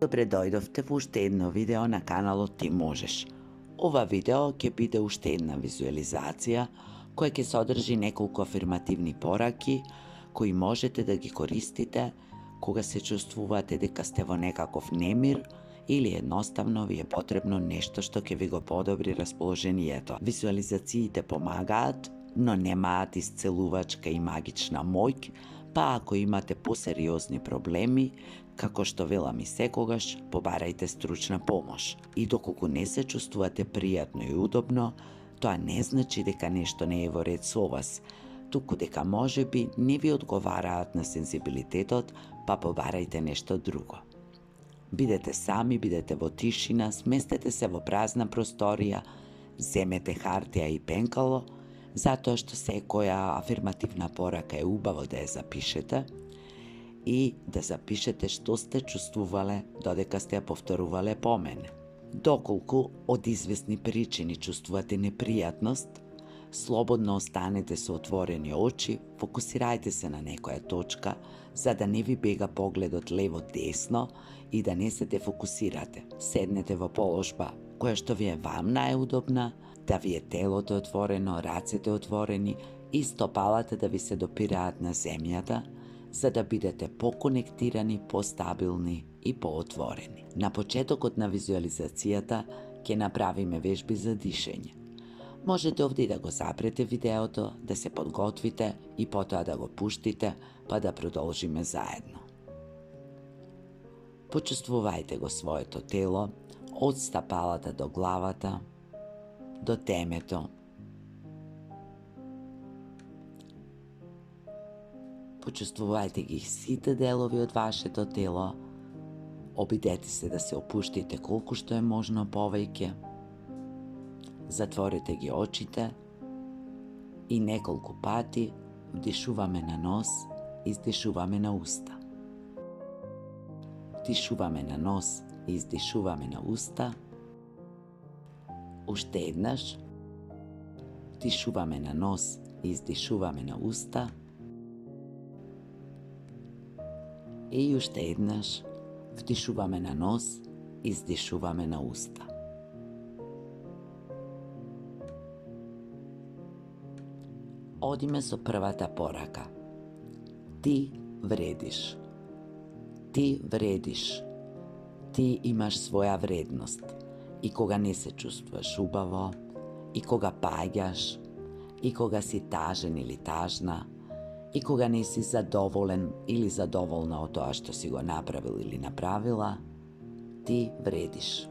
Добре дојдовте во уште едно видео на каналот Ти можеш. Ова видео ќе биде уште една визуализација која ќе содржи неколку афирмативни пораки кои можете да ги користите кога се чувствувате дека сте во некаков немир или едноставно ви е потребно нешто што ќе ви го подобри расположението. Визуализациите помагаат, но немаат исцелувачка и магична моќ, па ако имате посериозни проблеми, како што велам и секогаш, побарајте стручна помош. И доколку не се чувствувате пријатно и удобно, тоа не значи дека нешто не е во ред со вас, туку дека можеби не ви одговараат на сензибилитетот, па побарајте нешто друго. Бидете сами, бидете во тишина, сместете се во празна просторија, земете хартија и пенкало, затоа што секоја афирмативна порака е убаво да ја запишете и да запишете што сте чувствувале додека сте ја повторувале по мене. Доколку од известни причини чувствувате непријатност, слободно останете со отворени очи, фокусирајте се на некоја точка, за да не ви бега погледот лево-десно и да не се дефокусирате. Седнете во положба која што ви е вам најудобна, да ви е телото отворено, рацете отворени и стопалата да ви се допираат на земјата, за да бидете поконектирани, постабилни и поотворени. На почетокот на визуализацијата ќе направиме вежби за дишење. Можете овде да го запрете видеото, да се подготвите и потоа да го пуштите, па да продолжиме заедно. Почувствувајте го своето тело, од стапалата до главата, до темето. Почувствувајте ги сите делови од вашето тело, обидете се да се опуштите колку што е можно повеќе, затворете ги очите и неколку пати вдишуваме на нос, издишуваме на уста. Вдишуваме на нос, издишуваме на уста. Уште еднаш. Вдишуваме на нос, издишуваме на уста. И уште еднаш. Вдишуваме на нос, издишуваме на уста. Одиме со првата порака. Ти вредиш. Ти вредиш. Ти имаш своја вредност. И кога не се чувствуваш убаво, и кога паѓаш, и кога си тажен или тажна, и кога не си задоволен или задоволна од тоа што си го направил или направила, ти вредиш.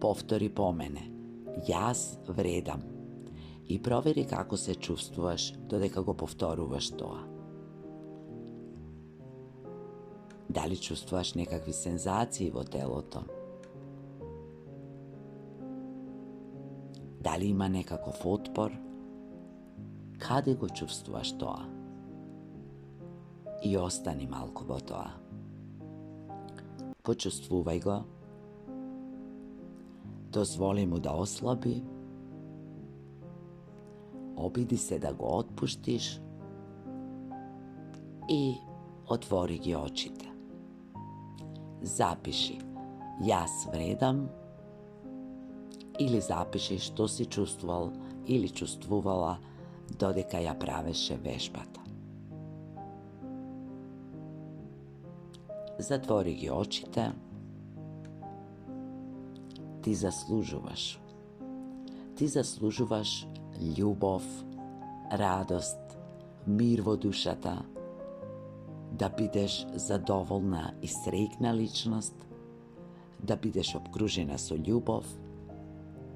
Повтори по мене. Јас вредам. И провери како се чувствуваш додека го повторуваш тоа. Дали чувствуваш некакви сензации во телото? Дали има некаков отпор? Каде го чувствуваш тоа? И остани малку во тоа. Почувствувај го. Дозволи му да ослаби. Обиди се да го отпуштиш и отвори ги очите. Запиши јас вредам или запиши што си чувствувал или чувствувала додека ја правеше вежбата. Затвори ги очите. Ти заслужуваш. Ти заслужуваш љубов, радост, мир во душата, да бидеш задоволна и среќна личност, да бидеш обкружена со љубов,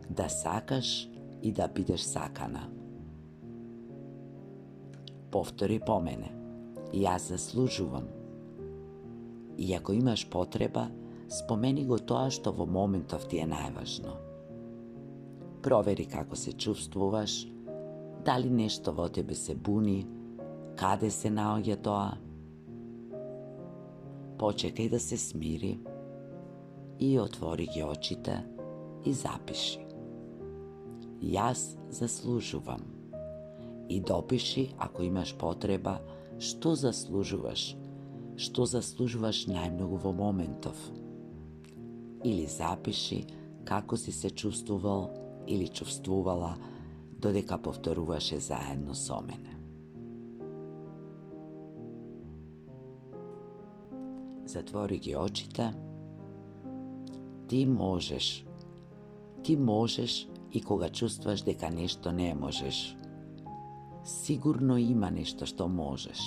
да сакаш и да бидеш сакана. Повтори по мене. Јас заслужувам. И ако имаш потреба, спомени го тоа што во моментов ти е најважно. Провери како се чувствуваш, дали нешто во тебе се буни, каде се наоѓа тоа. Почекај да се смири и отвори ги очите и запиши. Јас заслужувам. И допиши, ако имаш потреба, што заслужуваш, што заслужуваш најмногу во моментов. Или запиши како си се чувствувал или чувствувала додека повторуваше заедно со мене. Затвори ги очите. Ти можеш. Ти можеш и кога чувствуваш дека нешто не можеш. Сигурно има нешто што можеш.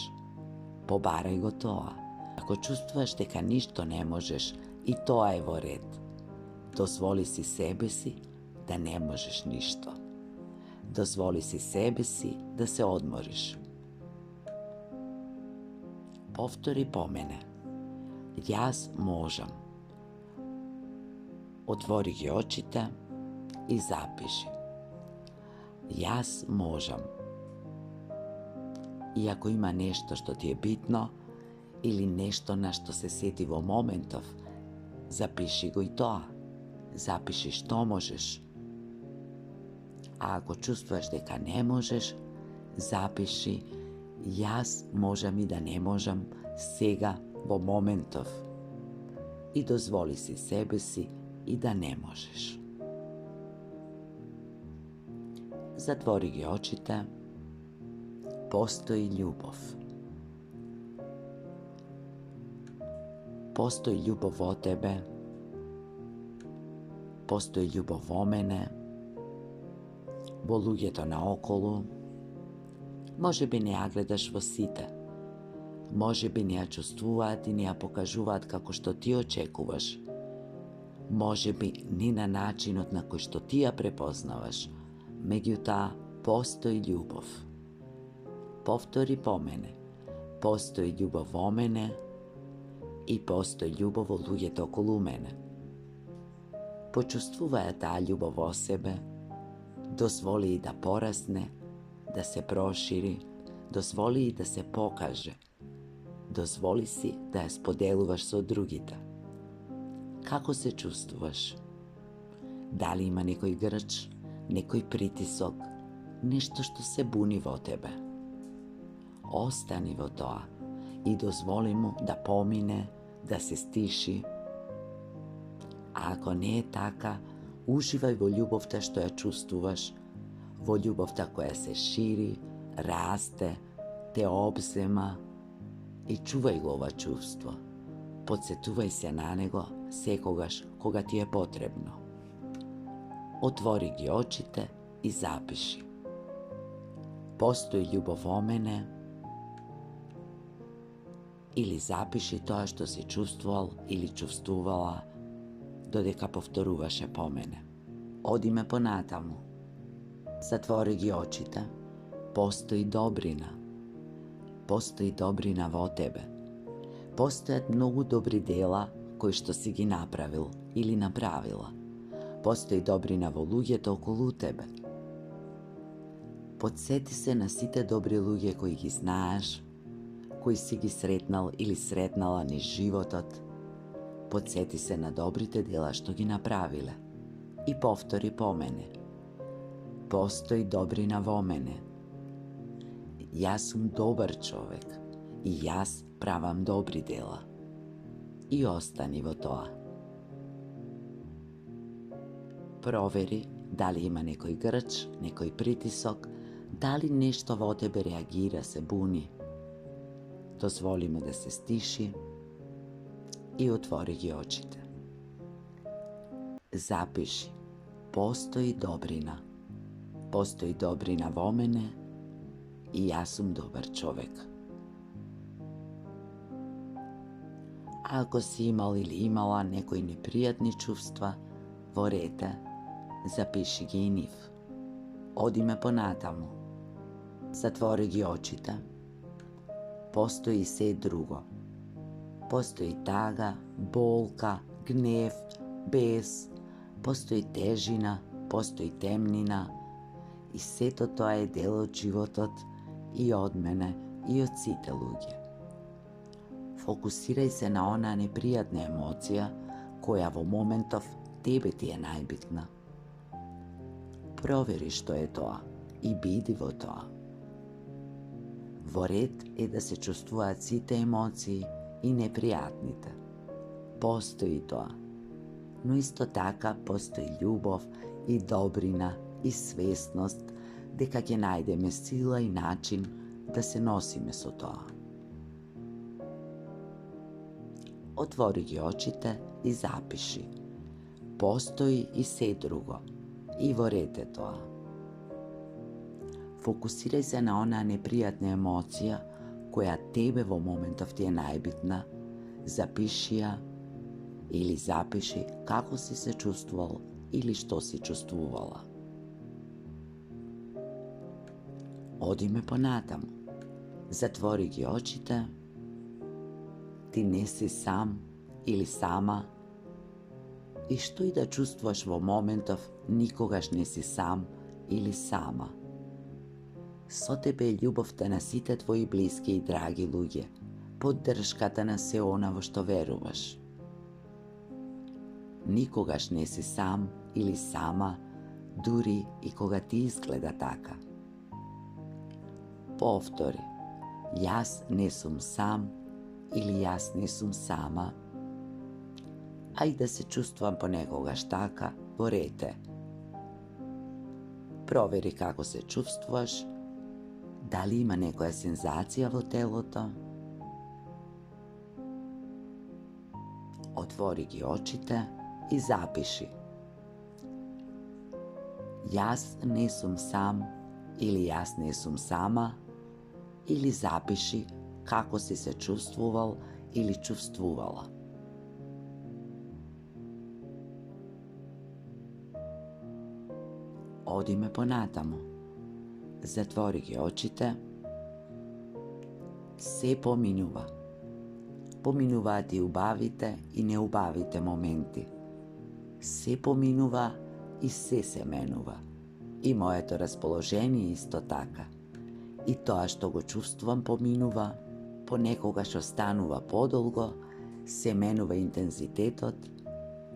Побарај го тоа. Ако чувствуваш дека ништо не можеш, и тоа е во ред. Дозволи си себе си да не можеш ништо. Дозволи си себе си да се одмориш. Повтори по мене. Јас можам. Отвори ги очите и запиши. Јас можам. И ако има нешто што ти е битно или нешто на што се сети во моментов, запиши го и тоа. Запиши што можеш. А ако чувствуваш дека не можеш, запиши јас можам и да не можам сега во моментов. И дозволи си себе си и да не можеш. Затвори ги очите. Постои љубов. Постои љубов во тебе. Постои љубов во мене, во луѓето наоколу. Може би не ја гледаш во сите. Може би не ја чувствуваат и не ја покажуваат како што ти очекуваш. Може би ни на начинот на кој што ти ја препознаваш. Меѓутоа, постои љубов. Повтори по мене. Постои љубов во мене и постои љубов во луѓето околу мене. Почувствувај таа љубов во себе. Дозволи и да порасне, да се прошири, дозволи и да се покаже. Дозволи си да ја споделуваш со другите. Како се чувствуваш? Дали има некој грч, некој притисок, нешто што се буни во тебе? Остани во тоа и дозволи му да помине, да се стиши. А ако не е така, уживај во љубовта што ја чувствуваш, во љубовта која се шири, расте, те обзема и чувај го ова чувство. Подсетувај се на него секогаш кога ти е потребно. Отвори ги очите и запиши. Постои љубов во мене, или запиши тоа што си чувствувал или чувствувала додека повторуваше по мене. Одиме понатаму. Затвори ги очите. Постои добрина. Постои добрина во тебе. Постојат многу добри дела кои што си ги направил или направила. Постои добрина во луѓето околу тебе. Подсети се на сите добри луѓе кои ги знаеш, кои си ги сретнал или сретнала низ животот. Подсети се на добрите дела што ги направиле и повтори по мене. Постои добрина во мене. Јас сум добар човек и јас правам добри дела. И остани во тоа. Провери дали има некој грч, некој притисок, дали нешто во тебе реагира, се буни. Дозволи му да се стиши и отвори ги очите. Запиши. Постои добрина. Постои добрина во мене и јас сум добар човек. А ако си имал или имала некои непријатни чувства, во ред, запиши ги и нив. Одиме понатаму. Затвори ги очите. Постои и се друго. Постои тага, болка, гнев, бес, постои тежина, постои темнина и сето тоа е дел од животот и од мене и од сите луѓе. Фокусирај се на онаа непријатна емоција која во моментов тебе ти е најбитна. Провери што е тоа и биди во тоа. Во ред е да се чувствуваат сите емоции и непријатните. Постои тоа. Но исто така постои љубов и добрина и свесност дека ќе најдеме сила и начин да се носиме со тоа. Отвори ги очите и запиши. Постои и се друго, и во ред е тоа. Фокусирај се на онаа непријатна емоција која тебе во моментов ти е најбитна, запиши ја или запиши како си се чувствувал или што си чувствувала. Одиме понатаму. Затвори ги очите. Ти не си сам или сама. И што и да чувствуваш во моментов, никогаш не си сам или сама. Со тебе е љубовта на сите твои блиски и драги луѓе, поддршката на се она во што веруваш. Никогаш не си сам или сама, дури и кога ти изгледа така. Повтори. Јас не сум сам или јас не сум сама. А и да се чувствувам понекогаш така, во ред е. Провери како се чувствуваш, дали има некоја сензација во телото. Отвори ги очите и запиши. Јас не сум сам или јас не сум сама, или запиши како си се чувствувал или чувствувала. Одиме понатаму. Затвори ги очите. Се поминува. Поминуваат и убавите и неубавите моменти. Се поминува и се менува. И моето расположение исто така. И тоа што го чувствувам поминува, понекогаш останува подолго, се менува интензитетот,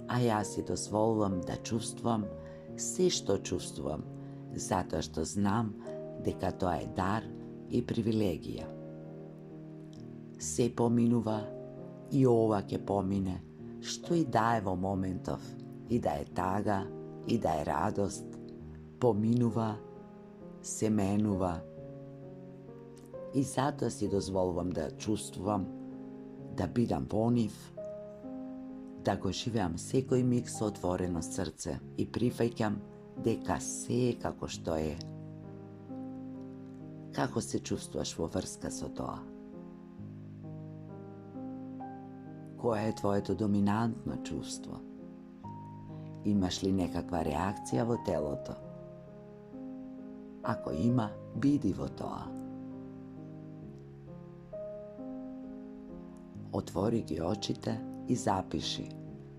а јас си дозволувам да чувствувам се што чувствувам, затоа што знам дека тоа е дар и привилегија. Се поминува и ова ќе помине, што и да е во моментов, и да е тага, и да е радост, поминува, се менува. И затоа си дозволувам да чувствувам, да бидам во нив, да го живеам секој миг со отворено срце и прифаќам дека се е како што е. Како се чувствуваш во врска со тоа? Кое е твоето доминантно чувство? Имаш ли некаква реакција во телото? Ако има, биди во тоа. Отвори ги очите и запиши.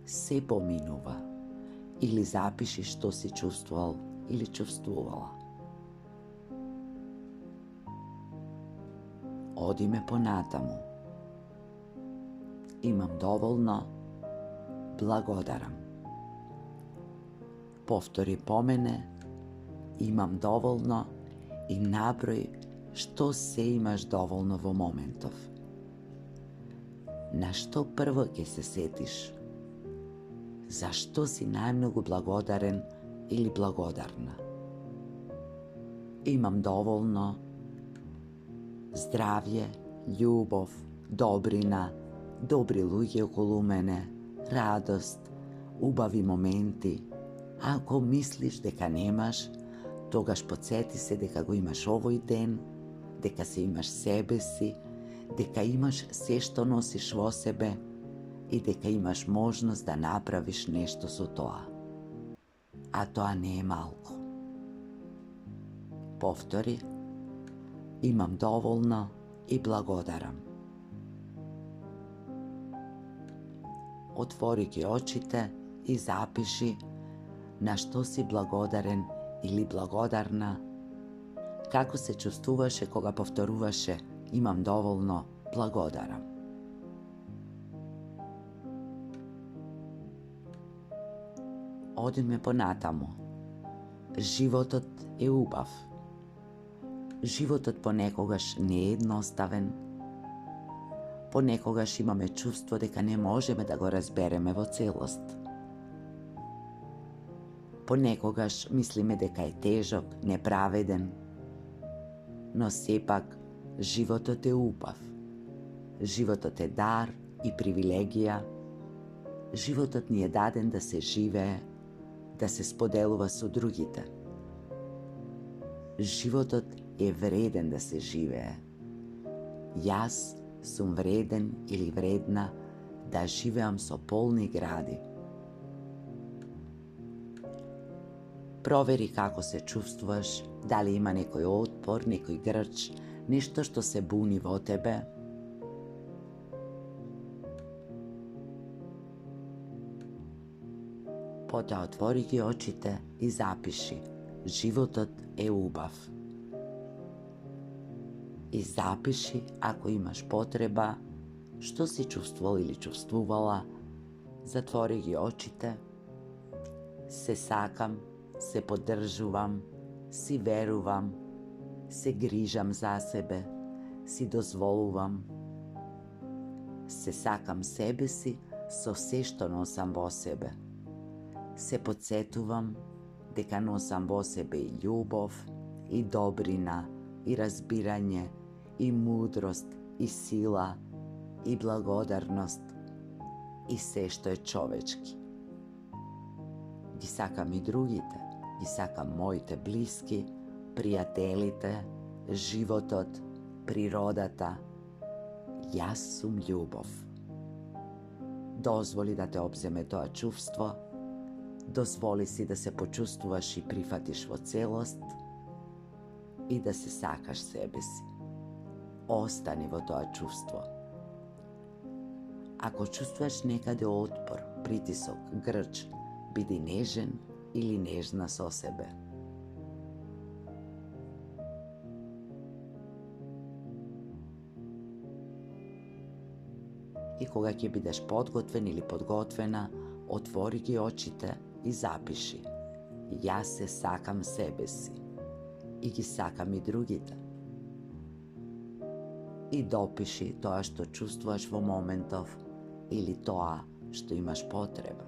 Се поминува. Или запиши што си чувствувал или чувствувала. Одиме понатаму. Имам доволно, благодарам. Повтори по мене, имам доволно и наброј што се имаш доволно во моментов. На што прво ќе се сетиш? Зашто си најмногу благодарен или благодарна? Имам доволно здравје, љубов, добрина, добри луѓе околу мене, радост, убави моменти. Ако мислиш дека немаш, тогаш потсети се дека го имаш овој ден, дека се имаш себе си, дека имаш се што носиш во себе и дека имаш можност да направиш нешто со тоа. А тоа не е малку. Повтори, имам доволно и благодарам. Отвори ги очите и запиши на што си благодарен или благодарна, како се чувствуваше кога повторуваше имам доволно, благодарам. Одиме понатаму. Животот е убав. Животот понекогаш не е едноставен. Понекогаш имаме чувство дека не можеме да го разбереме во целост. Понекогаш мислиме дека е тежок, неправеден, но сепак животот е убав. Животот е дар и привилегија. Животот ни е даден да се живее, да се споделува со другите. Животот е вреден да се живее. Јас сум вреден или вредна да живеам со полни гради. Провери како се чувствуваш, дали има некој отпор, некој грч, нешто што се буни во тебе. Потоа отвори ги очите и запиши: животот е убав. И запиши, ако имаш потреба, што си чувствувал или чувствувала, затвори ги очите. Се сакам, се поддржувам, си верувам, се грижам за себе, си дозволувам. Се сакам себе си со се што носам во себе. Се подсетувам дека носам во себе и љубов, и добрина, и разбирање, и мудрост, и сила, и благодарност, и се што е човечки. Ги сакам и другите, ги сакам моите блиски, пријателите, животот, природата. Јас сум љубов. Дозволи да те обземе тоа чувство, дозволи си да се почувствуваш и прифатиш во целост и да се сакаш себе си. Остани во тоа чувство. Ако чувствуваш некаде отпор, притисок, грч, биди нежен или нежна со себе. И кога ќе бидеш подготвен или подготвена, отвори ги очите и запиши: јас се сакам себе си и ги сакам и другите. И допиши тоа што чувствуваш во моментов или тоа што имаш потреба.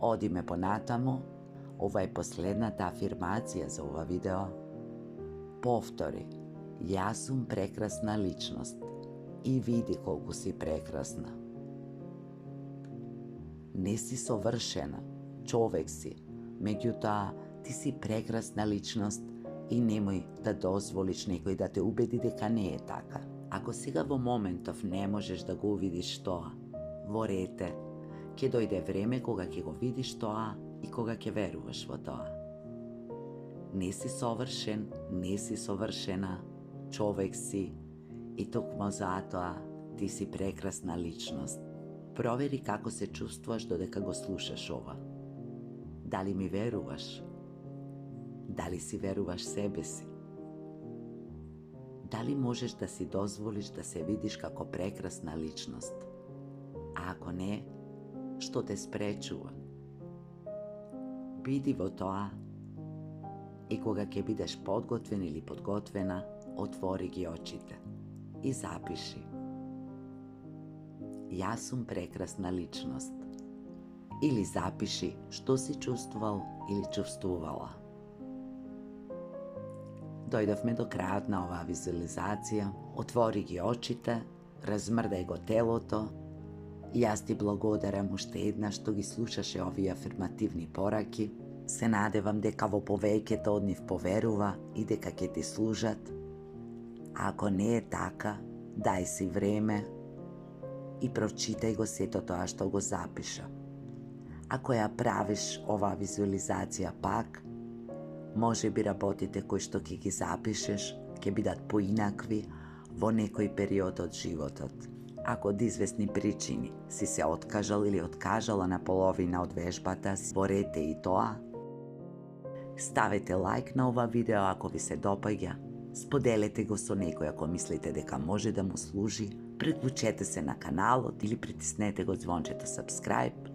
Одиме понатаму, ова е последната афирмација за ова видео. Повтори: јас сум прекрасна личност и види колку си прекрасна. Не си совршена, човек си, меѓутоа ти си прекрасна личност и немој да дозволиш некој да те убеди дека не е така. Ако сега во моментов не можеш да го увидиш тоа, во рете, ќе дојде време кога ќе го видиш тоа и кога ќе веруваш во тоа. Не си совршен, не си совршена, човек си и токму затоа ти си прекрасна личност. Провери како се чувствуваш додека го слушаш ова. Дали ми веруваш? Дали си веруваш себе си? Дали можеш да си дозволиш да се видиш како прекрасна личност? А ако не, што те спречува? Биди во тоа и кога ќе бидеш подготвен или подготвена, отвори ги очите и запиши: јас сум прекрасна личност. Или запиши што си чувствувал или чувствувала. Дојдовме до крајот на оваа визуализација. Отвори ги очите, размрдај го телото. Јас ти благодарам уште еднаш што ги слушаше овие афирмативни пораки. Се надевам дека во повеќето од нив поверува и дека ќе ти служат. А ако не е така, дај си време и прочитај го сето тоа што го запиша. Ако ја правиш оваа визуализација пак, може би работите кои што ќе ги запишеш ќе бидат поинакви во некој период од животот. Ако од известни причини си се откажал или откажала на половина од вежбата си, борете и тоа. Ставете лайк на ова видео ако ви се допаѓа. Споделете го со некој ако мислите дека може да му служи. Приклучете се на каналот или притиснете го звончето subscribe.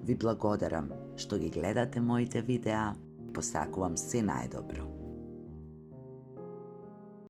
Ви благодарам што ги гледате моите видеа. Посакувам се најдобро.